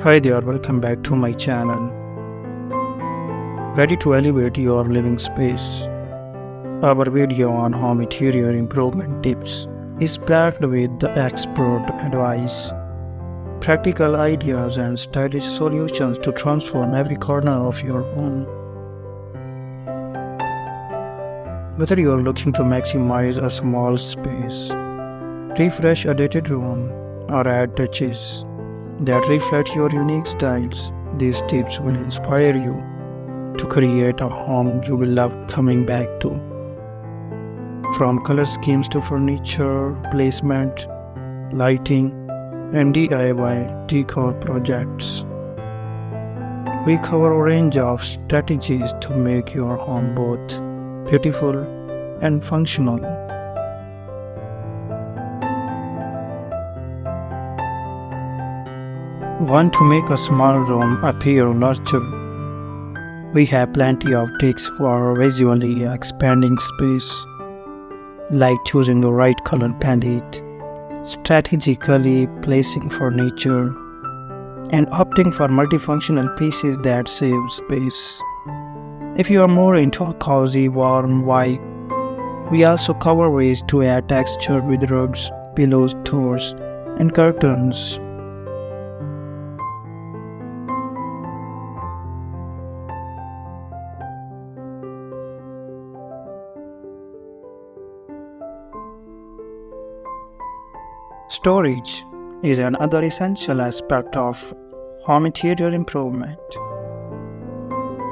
Hi there, welcome back to my channel. Ready to elevate your living space? Our video on home interior improvement tips is packed with the expert advice, practical ideas, and stylish solutions to transform every corner of your home. Whether you're looking to maximize a small space, refresh a dated room, or add touches that reflect your unique styles, these tips will inspire you to create a home you will love coming back to. From color schemes to furniture placement, lighting, and DIY decor projects, we cover a range of strategies to make your home both beautiful and functional. Want to make a small room appear larger? We have plenty of tricks for visually expanding space, like choosing the right color palette, strategically placing furniture, and opting for multifunctional pieces that save space. If you are more into a cozy, warm vibe, we also cover ways to add texture with rugs, pillows, doors, and curtains. Storage is another essential aspect of home interior improvement.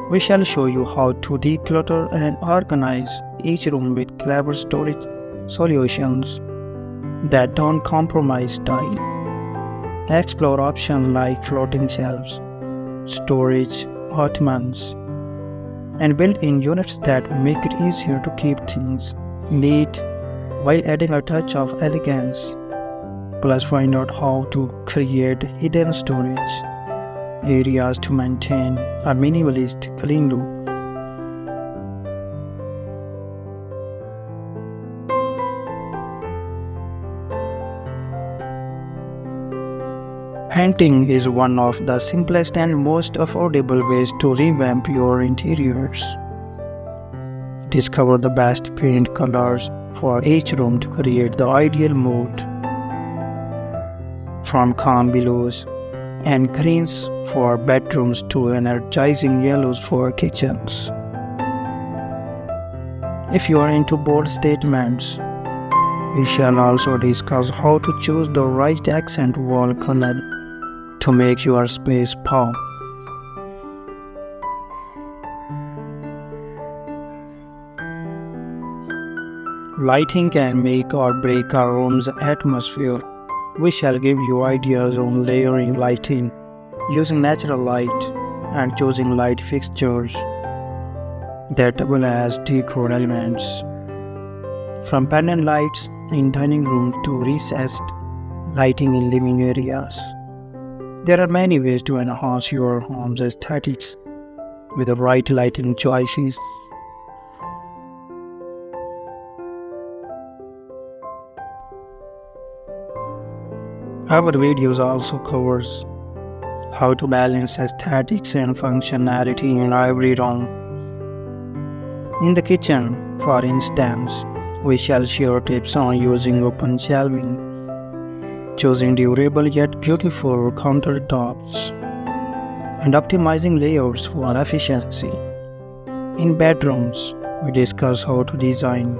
We shall show you how to declutter and organize each room with clever storage solutions that don't compromise style. Explore options like floating shelves, storage ottomans, and built-in units that make it easier to keep things neat while adding a touch of elegance. Plus, find out how to create hidden storage areas to maintain a minimalist clean look. Painting is one of the simplest and most affordable ways to revamp your interiors. Discover the best paint colors for each room to create the ideal mood. From calm blues and greens for bedrooms to energizing yellows for kitchens. If you are into bold statements, we shall also discuss how to choose the right accent wall color to make your space pop. Lighting can make or break a room's atmosphere. We shall give you ideas on layering lighting, using natural light, and choosing light fixtures that double as decor elements. From pendant lights in dining rooms to recessed lighting in living areas. There are many ways to enhance your home's aesthetics with the right lighting choices. Our videos also covers how to balance aesthetics and functionality in every room. In the kitchen, for instance, we shall share tips on using open shelving, choosing durable yet beautiful countertops, and optimizing layouts for efficiency. In bedrooms, we discuss how to design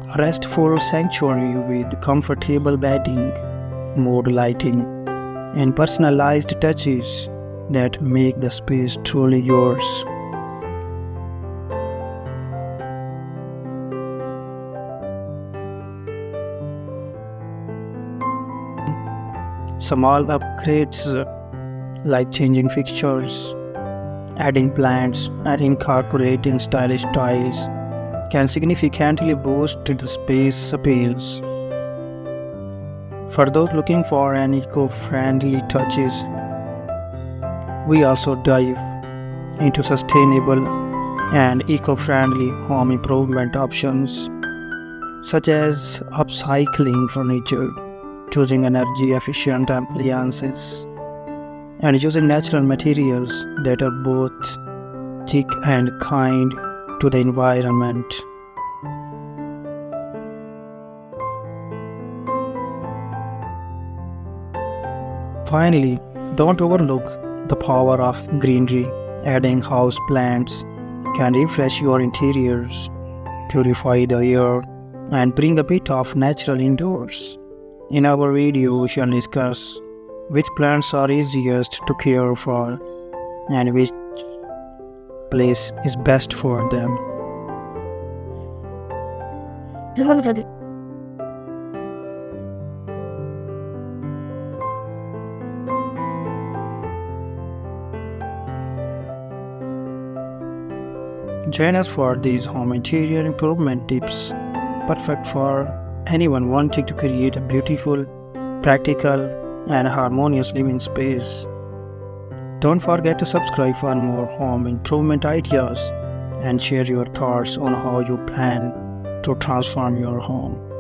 a restful sanctuary with comfortable bedding, mood lighting, and personalized touches that make the space truly yours. Small upgrades like changing fixtures, adding plants, and incorporating stylish tiles can significantly boost the space appeals. For those looking for an eco-friendly touches, we also dive into sustainable and eco-friendly home improvement options such as upcycling furniture, choosing energy-efficient appliances, and using natural materials that are both thick and kind to the environment. Finally, don't overlook the power of greenery. Adding house plants can refresh your interiors, purify the air, and bring a bit of natural indoors. In our video, we shall discuss which plants are easiest to care for and which place is best for them. Join us for these home interior improvement tips, perfect for anyone wanting to create a beautiful, practical, and harmonious living space. Don't forget to subscribe for more home improvement ideas and share your thoughts on how you plan to transform your home.